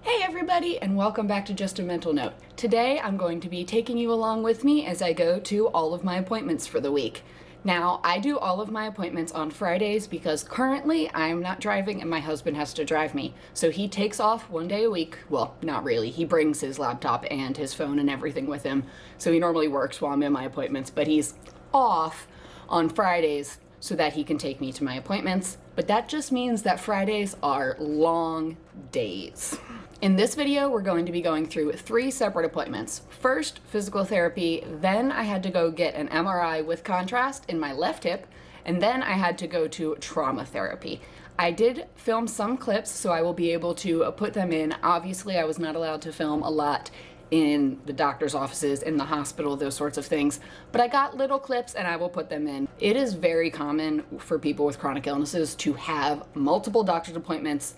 Hey everybody, and welcome back to Just a Mental Note. Today I'm going to be taking you along with me as I go to all of my appointments for the week. Now, I do all of my appointments on Fridays because currently I'm not driving and my husband has to drive me. So he takes off one day a week. Well, not really. He brings his laptop and his phone and everything with him. So he normally works while I'm in my appointments, but he's off on Fridays so that he can take me to my appointments. But that just means that Fridays are long days. In this video, we're going to be going through 3 separate appointments. First, physical therapy, then I had to go get an MRI with contrast in my left hip, and then I had to go to trauma therapy. I did film some clips, so I will be able to put them in. Obviously, I was not allowed to film a lot in the doctor's offices, in the hospital, those sorts of things. But I got little clips and I will put them in. It is very common for people with chronic illnesses to have multiple doctor's appointments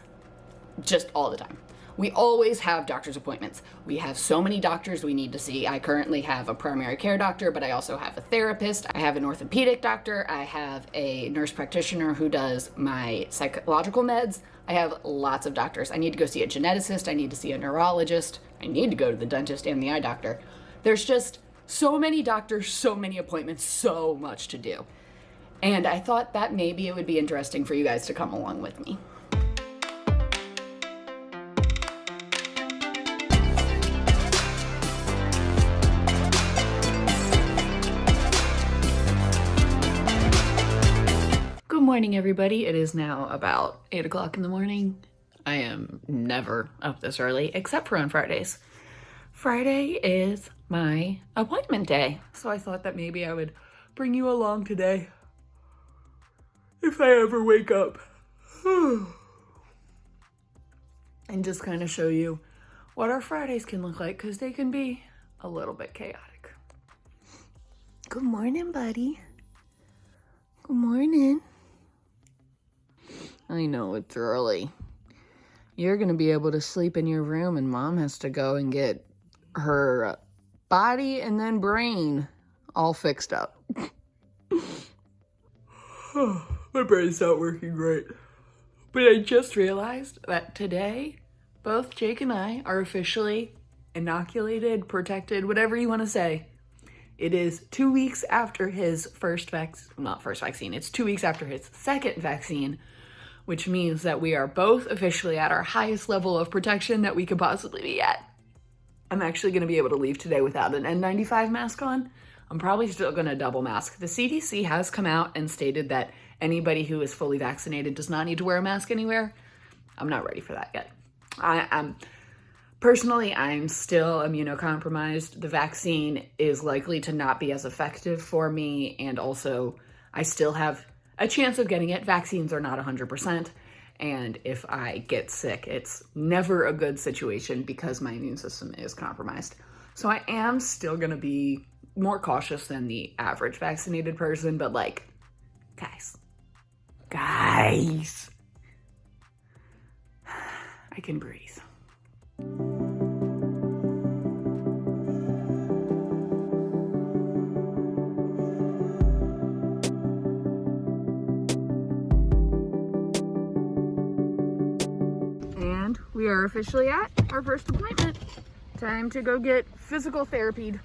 just all the time. We always have doctor's appointments. We have so many doctors we need to see. I currently have a primary care doctor, but I also have a therapist. I have an orthopedic doctor. I have a nurse practitioner who does my psychological meds. I have lots of doctors. I need to go see a geneticist. I need to see a neurologist. I need to go to the dentist and the eye doctor. There's just so many doctors, so many appointments, so much to do. And I thought that maybe it would be interesting for you guys to come along with me. Good morning, everybody. It is now about 8 o'clock in the morning. I am never up this early, except for on Fridays. Friday is my appointment day, so I thought that maybe I would bring you along today if I ever wake up and just kind of show you what our Fridays can look like, because they can be a little bit chaotic. Good morning, buddy. Good morning. I know it's early. You're gonna be able to sleep in your room and Mom has to go and get her body and then brain all fixed up. My brain's not working great. But I just realized that today, both Jake and I are officially inoculated, protected, whatever you want to say. It is 2 weeks after his it's 2 weeks after his second vaccine, which means that we are both officially at our highest level of protection that we could possibly be at. I'm actually going to be able to leave today without an N95 mask on. I'm probably still going to double mask. The CDC has come out and stated that anybody who is fully vaccinated does not need to wear a mask anywhere. I'm not ready for that yet. Personally, I'm still immunocompromised. The vaccine is likely to not be as effective for me, and also I still have a chance of getting it. Vaccines are not 100%, and if I get sick, it's never a good situation because my immune system is compromised. So I am still gonna be more cautious than the average vaccinated person, but like, guys, I can breathe. And we are officially at our first appointment. Time to go get physical therapied.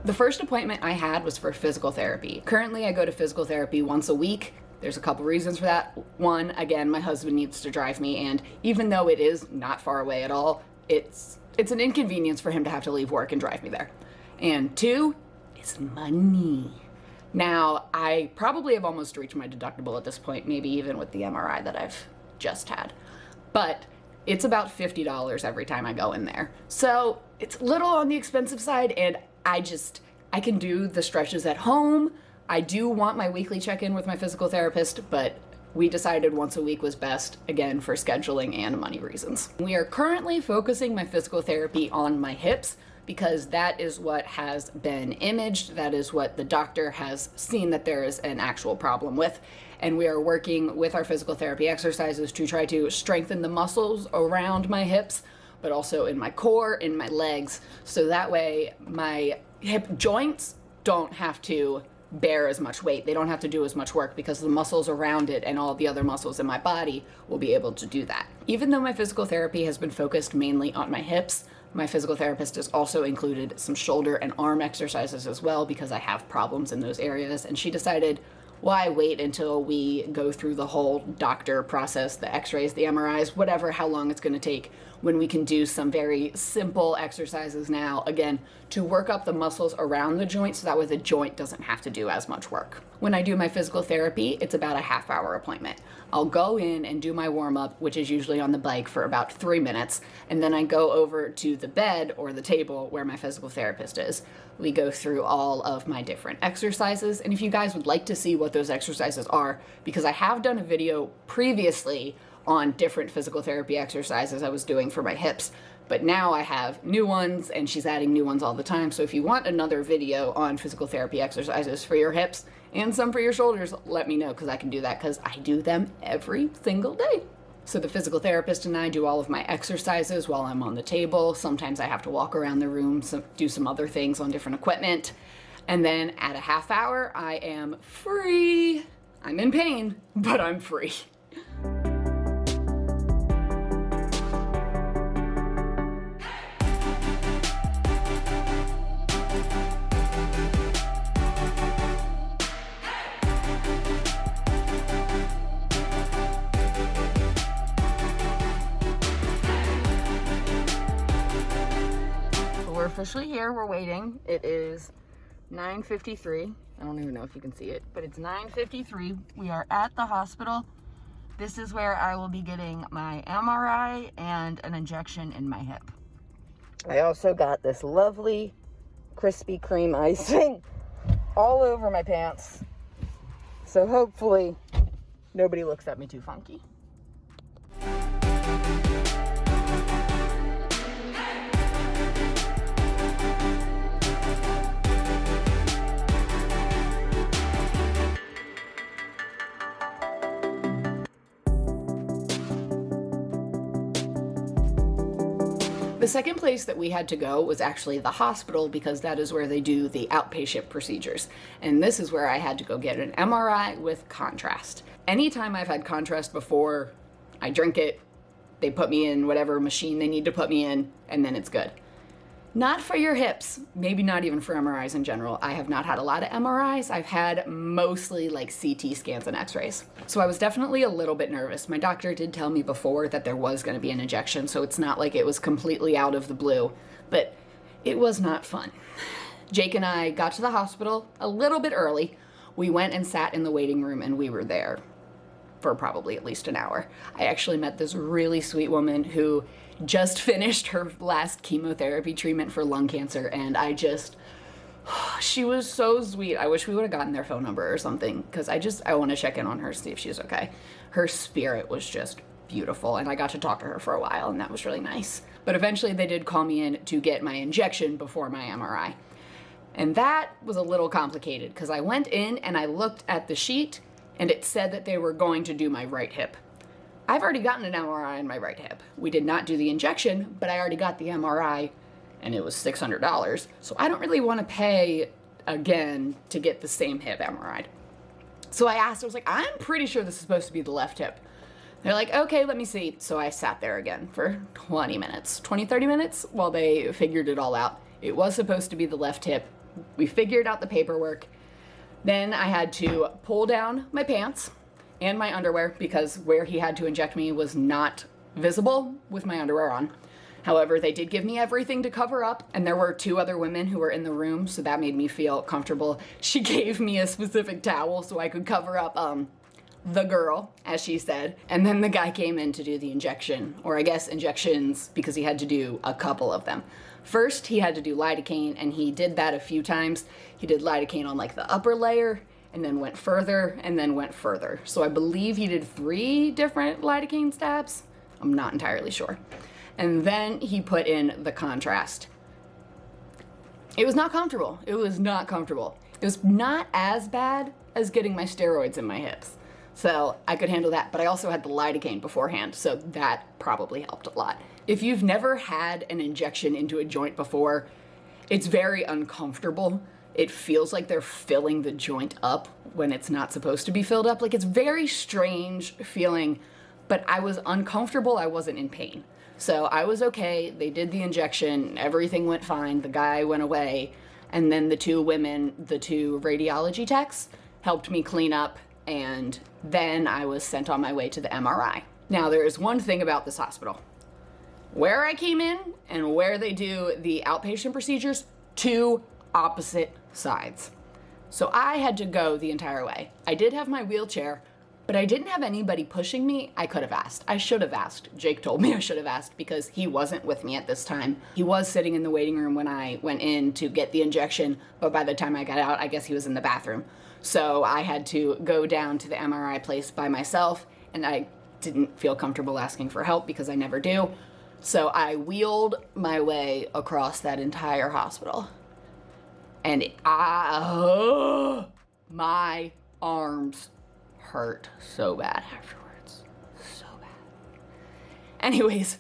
The first appointment I had was for physical therapy. Currently, I go to physical therapy once a week. There's a couple reasons for that. One, again, my husband needs to drive me, and even though it is not far away at all, it's an inconvenience for him to have to leave work and drive me there. And 2, it's money. Now, I probably have almost reached my deductible at this point, maybe even with the MRI that I've just had. But it's about $50 every time I go in there. So it's a little on the expensive side, and I can do the stretches at home. I do want my weekly check-in with my physical therapist, but we decided once a week was best, again, for scheduling and money reasons. We are currently focusing my physical therapy on my hips because that is what has been imaged. That is what the doctor has seen that there is an actual problem with. And we are working with our physical therapy exercises to try to strengthen the muscles around my hips but also in my core, in my legs, so that way my hip joints don't have to bear as much weight. They don't have to do as much work because the muscles around it and all the other muscles in my body will be able to do that. Even though my physical therapy has been focused mainly on my hips, my physical therapist has also included some shoulder and arm exercises as well because I have problems in those areas, and she decided, why wait until we go through the whole doctor process, the x-rays, the MRIs, whatever, how long it's going to take, when we can do some very simple exercises now, again, to work up the muscles around the joint so that way the joint doesn't have to do as much work. When I do my physical therapy, it's about a half-hour appointment. I'll go in and do my warm-up, which is usually on the bike for about 3 minutes, and then I go over to the bed or the table where my physical therapist is. We go through all of my different exercises, and if you guys would like to see what those exercises are, because I have done a video previously on different physical therapy exercises I was doing for my hips, but now I have new ones and she's adding new ones all the time. So if you want another video on physical therapy exercises for your hips and some for your shoulders, let me know, because I can do that because I do them every single day. So the physical therapist and I do all of my exercises while I'm on the table. Sometimes I have to walk around the room, do some other things on different equipment. And then at a half hour, I am free. I'm in pain, but I'm free. We're officially here, we're waiting. It is 9:53. I don't even know if you can see it, but it's 9:53. We are at the hospital. This is where I will be getting my MRI and an injection in my hip. I also got this lovely Krispy Kreme icing all over my pants. So hopefully nobody looks at me too funky. The second place that we had to go was actually the hospital, because that is where they do the outpatient procedures. And this is where I had to go get an MRI with contrast. Anytime I've had contrast before, I drink it, they put me in whatever machine they need to put me in, and then it's good. Not for your hips, maybe not even for MRIs in general. I have not had a lot of MRIs. I've had mostly like CT scans and x-rays. So I was definitely a little bit nervous. My doctor did tell me before that there was going to be an injection, so it's not like it was completely out of the blue, but it was not fun. Jake and I got to the hospital a little bit early. We went and sat in the waiting room, and we were there for probably at least an hour. I actually met this really sweet woman who just finished her last chemotherapy treatment for lung cancer, and she was so sweet. I wish we would have gotten their phone number or something, because I want to check in on her, see if she's okay. Her spirit was just beautiful, and I got to talk to her for a while, and that was really nice. But eventually they did call me in to get my injection before my MRI. And that was a little complicated, because I went in and I looked at the sheet, and it said that they were going to do my right hip. I've already gotten an MRI in my right hip. We did not do the injection, but I already got the MRI, and it was $600. So I don't really want to pay again to get the same hip MRI'd. So I was like, I'm pretty sure this is supposed to be the left hip. They're like, okay, let me see. So I sat there again for 20 minutes, 30 minutes while they figured it all out. It was supposed to be the left hip. We figured out the paperwork. Then I had to pull down my pants and my underwear, because where he had to inject me was not visible with my underwear on. However, they did give me everything to cover up, and there were 2 other women who were in the room, so that made me feel comfortable. She gave me a specific towel so I could cover up the girl, as she said. And then the guy came in to do the injection, or I guess injections, because he had to do a couple of them. First, he had to do lidocaine, and he did that a few times. He did lidocaine on like the upper layer, and then went further, and then went further. So I believe he did 3 different lidocaine stabs. I'm not entirely sure. And then he put in the contrast. It was not comfortable. It was not comfortable. It was not as bad as getting my steroids in my hips. So I could handle that, but I also had the lidocaine beforehand, so that probably helped a lot. If you've never had an injection into a joint before, it's very uncomfortable. It feels like they're filling the joint up when it's not supposed to be filled up. Like, it's very strange feeling, but I was uncomfortable. I wasn't in pain. So I was okay. They did the injection. Everything went fine. The guy went away. And then the two women, the two radiology techs, helped me clean up. And then I was sent on my way to the MRI. Now, there is one thing about this hospital. Where I came in and where they do the outpatient procedures, two opposite sides. So I had to go the entire way. I did have my wheelchair, but I didn't have anybody pushing me. I could have asked. I should have asked. Jake told me I should have asked because he wasn't with me at this time. He was sitting in the waiting room when I went in to get the injection, but by the time I got out, I guess he was in the bathroom. So I had to go down to the MRI place by myself, and I didn't feel comfortable asking for help because I never do. So I wheeled my way across that entire hospital. And my arms hurt so bad afterwards. So bad. Anyways,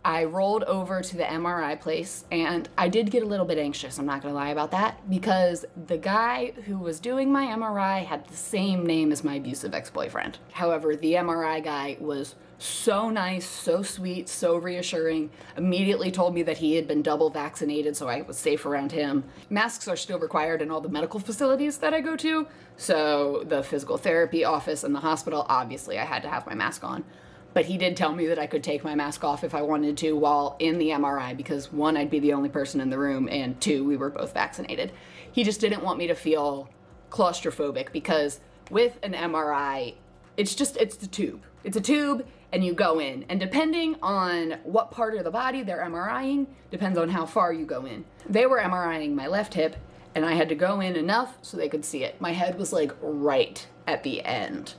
I rolled over to the MRI place, and I did get a little bit anxious, I'm not gonna lie about that, because the guy who was doing my MRI had the same name as my abusive ex-boyfriend. However, the MRI guy was so nice, so sweet, so reassuring, immediately told me that he had been double vaccinated, so I was safe around him. Masks are still required in all the medical facilities that I go to, so the physical therapy office and the hospital, obviously I had to have my mask on. But he did tell me that I could take my mask off if I wanted to while in the MRI because, one, I'd be the only person in the room, and two, we were both vaccinated. He just didn't want me to feel claustrophobic because with an MRI, it's the tube. It's a tube, and you go in. And depending on what part of the body they're MRIing, depends on how far you go in. They were MRIing my left hip, and I had to go in enough so they could see it. My head was like right at the end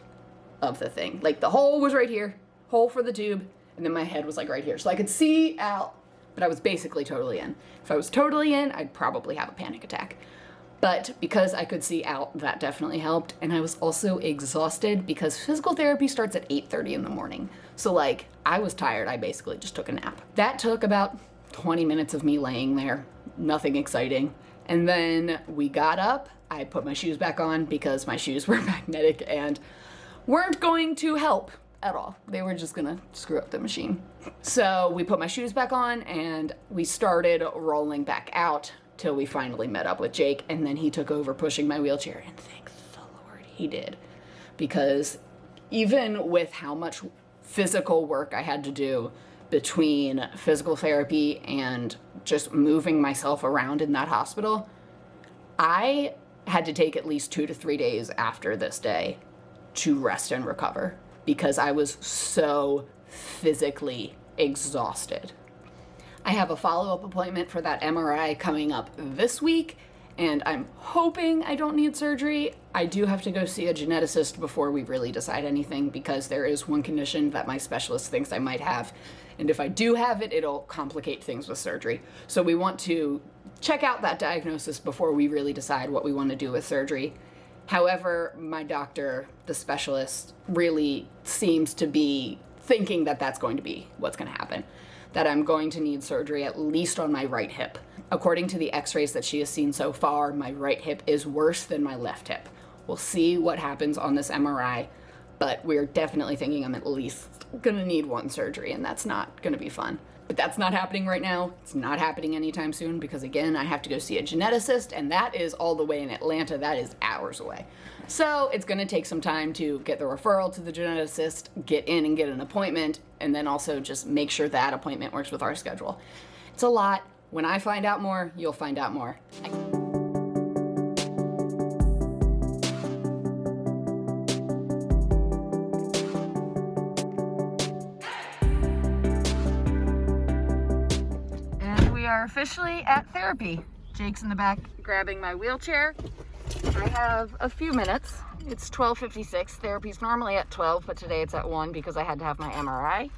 of the thing. Like the hole was right here. Hole for the tube, and then my head was like right here. So I could see out, but I was basically totally in. If I was totally in, I'd probably have a panic attack. But because I could see out, that definitely helped. And I was also exhausted because physical therapy starts at 8:30 in the morning. So like, I was tired. I basically just took a nap. That took about 20 minutes of me laying there. Nothing exciting. And then we got up. I put my shoes back on because my shoes were magnetic and weren't going to help at all. They were just gonna screw up the machine. So we put my shoes back on and we started rolling back out till we finally met up with Jake, and then he took over pushing my wheelchair, and thank the Lord he did. Because even with how much physical work I had to do between physical therapy and just moving myself around in that hospital, I had to take at least 2 to 3 days after this day to rest and recover, because I was so physically exhausted. I have a follow-up appointment for that MRI coming up this week, and I'm hoping I don't need surgery. I do have to go see a geneticist before we really decide anything, because there is one condition that my specialist thinks I might have, and if I do have it, it'll complicate things with surgery. So we want to check out that diagnosis before we really decide what we want to do with surgery. However, my doctor, the specialist, really seems to be thinking that that's going to be what's going to happen, that I'm going to need surgery at least on my right hip. According to the x-rays that she has seen so far, my right hip is worse than my left hip. We'll see what happens on this MRI, but we're definitely thinking I'm at least going to need one surgery, and that's not going to be fun. But that's not happening right now. It's not happening anytime soon because, again, I have to go see a geneticist, and that is all the way in Atlanta. That is hours away. So it's going to take some time to get the referral to the geneticist, get in and get an appointment, and then also just make sure that appointment works with our schedule. It's a lot. When I find out more, you'll find out more. We are officially at therapy. Jake's in the back grabbing my wheelchair. I have a few minutes. It's 12:56. Therapy's normally at 12, but today it's at 1 because I had to have my MRI.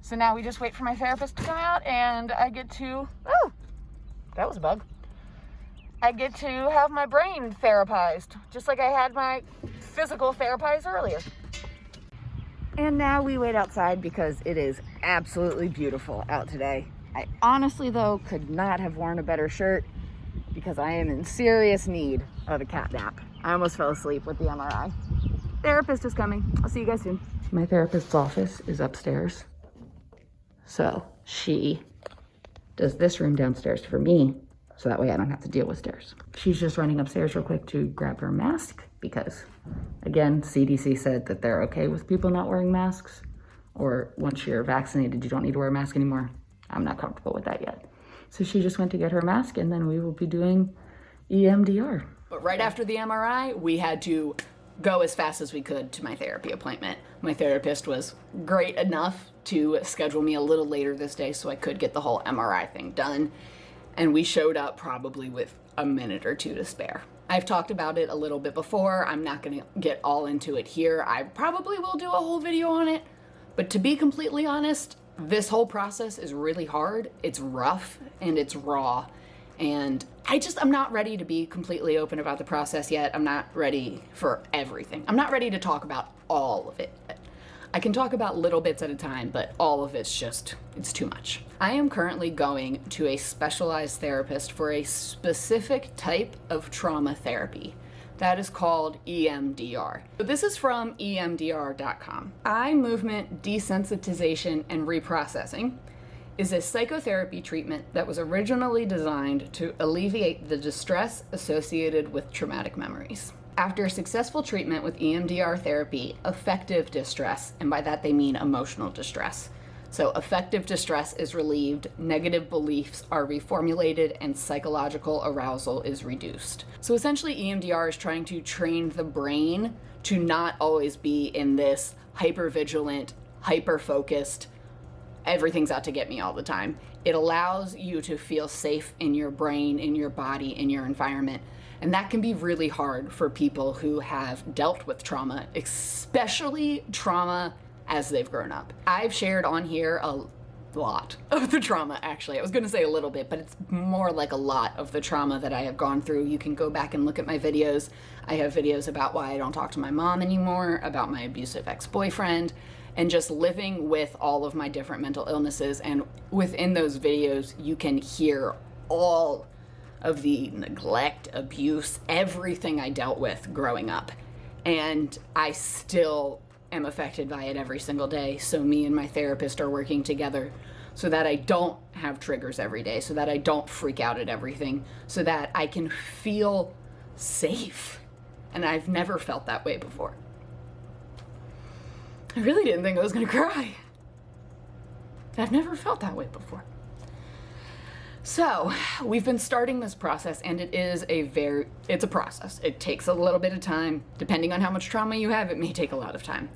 So now we just wait for my therapist to come out, and I get to, oh, that was a bug. I get to have my brain therapized, just like I had my physical therapized earlier. And now we wait outside because it is absolutely beautiful out today. I honestly, though, could not have worn a better shirt because I am in serious need of a cat nap. I almost fell asleep with the MRI. Therapist is coming. I'll see you guys soon. My therapist's office is upstairs. So she does this room downstairs for me, so that way I don't have to deal with stairs. She's just running upstairs real quick to grab her mask because, again, CDC said that they're okay with people not wearing masks, or once you're vaccinated, you don't need to wear a mask anymore. I'm not comfortable with that yet. So she just went to get her mask, and then we will be doing EMDR. But right after the MRI, we had to go as fast as we could to my therapy appointment. My therapist was great enough to schedule me a little later this day so I could get the whole MRI thing done. And we showed up probably with a minute or two to spare. I've talked about it a little bit before. I'm not gonna get all into it here. I probably will do a whole video on it. But to be completely honest, this whole process is really hard. It's rough and it's raw. And I'm not ready to be completely open about the process yet. I'm not ready for everything. I'm not ready to talk about all of it. I can talk about little bits at a time, but all of it's too much. I am currently going to a specialized therapist for a specific type of trauma therapy. That is called EMDR. So this is from EMDR.com. Eye movement desensitization and reprocessing is a psychotherapy treatment that was originally designed to alleviate the distress associated with traumatic memories. After successful treatment with EMDR therapy, affective distress, and by that they mean emotional distress. So affective distress is relieved, negative beliefs are reformulated, and psychological arousal is reduced. So essentially EMDR is trying to train the brain to not always be in this hyper-vigilant, hyper-focused, everything's out to get me all the time. It allows you to feel safe in your brain, in your body, in your environment. And that can be really hard for people who have dealt with trauma, especially trauma as they've grown up. I've shared on here a lot of the trauma, actually. I was gonna say a little bit, but it's more like a lot of the trauma that I have gone through. You can go back and look at my videos. I have videos about why I don't talk to my mom anymore, about my abusive ex-boyfriend, and just living with all of my different mental illnesses. And within those videos, you can hear all of the neglect, abuse, everything I dealt with growing up. And I still am affected by it every single day. So me and my therapist are working together so that I don't have triggers every day, so that I don't freak out at everything, so that I can feel safe. And I've never felt that way before. I really didn't think I was gonna cry. I've never felt that way before. So we've been starting this process, and it's a process. It takes a little bit of time. Depending on how much trauma you have, it may take a lot of time.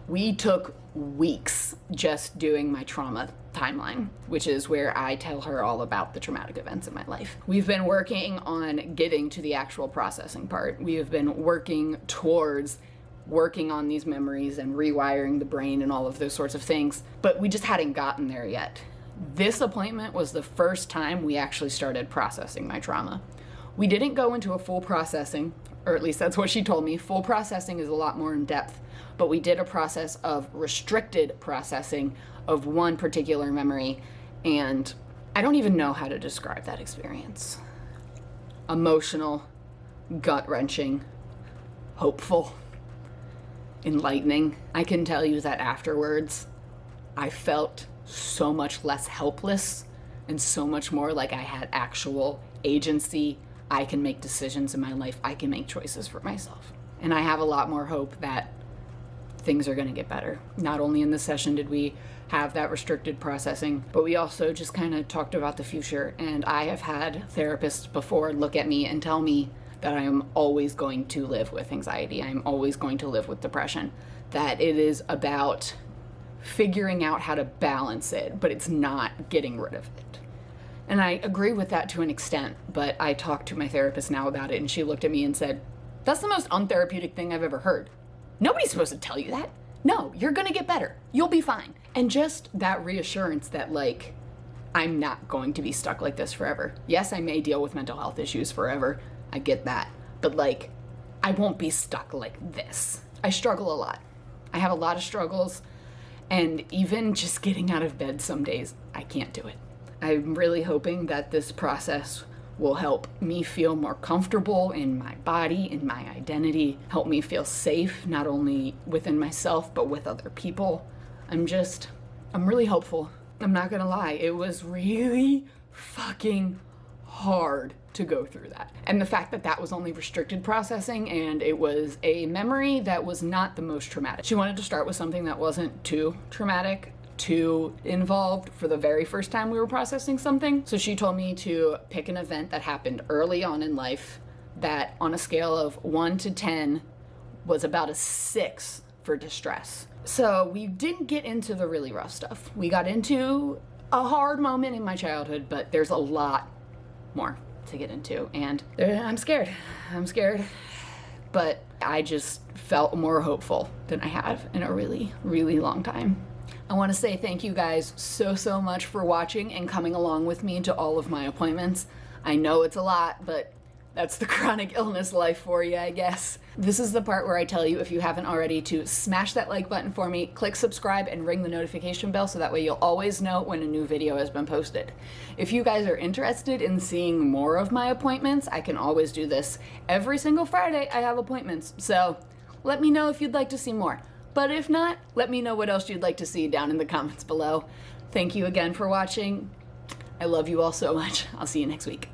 We took weeks just doing my trauma timeline, which is where I tell her all about the traumatic events in my life. We've been working on getting to the actual processing part. We have been working towards working on these memories and rewiring the brain and all of those sorts of things, but we just hadn't gotten there yet. This appointment was the first time we actually started processing my trauma. We didn't go into a full processing, or at least that's what she told me. Full processing is a lot more in depth, but we did a process of restricted processing of one particular memory, and I don't even know how to describe that experience. Emotional, gut-wrenching, hopeful, enlightening. I can tell you that afterwards, I felt so much less helpless and so much more like I had actual agency. I can make decisions in my life. I can make choices for myself. And I have a lot more hope that things are gonna get better. Not only in this session did we have that restricted processing, but we also just kind of talked about the future. And I have had therapists before look at me and tell me that I am always going to live with anxiety. I am always going to live with depression. That it is about figuring out how to balance it, but it's not getting rid of it. And I agree with that to an extent, but I talked to my therapist now about it, and she looked at me and said, "That's the most untherapeutic thing I've ever heard. Nobody's supposed to tell you that. No, you're gonna get better. You'll be fine." And just that reassurance that, like, I'm not going to be stuck like this forever. Yes, I may deal with mental health issues forever. I get that. But, like, I won't be stuck like this. I struggle a lot. I have a lot of struggles, And even just getting out of bed some days, I can't do it. I'm really hoping that this process will help me feel more comfortable in my body, in my identity, help me feel safe, not only within myself, but with other people. I'm really hopeful. I'm not gonna lie, it was really fucking hard to go through that. And the fact that that was only restricted processing and it was a memory that was not the most traumatic. She wanted to start with something that wasn't too traumatic, too involved for the very first time we were processing something. So she told me to pick an event that happened early on in life that on a scale of 1 to 10 was about a 6 for distress. So we didn't get into the really rough stuff. We got into a hard moment in my childhood, but there's a lot more to get into, and I'm scared, but I just felt more hopeful than I have in a really, really long time. I want to say thank you guys so much for watching and coming along with me to all of my appointments. I know it's a lot, but that's the chronic illness life for you, I guess. This is the part where I tell you, if you haven't already, to smash that like button for me, click subscribe, and ring the notification bell so that way you'll always know when a new video has been posted. If you guys are interested in seeing more of my appointments, I can always do this. Every single Friday I have appointments, so let me know if you'd like to see more. But if not, let me know what else you'd like to see down in the comments below. Thank you again for watching. I love you all so much. I'll see you next week.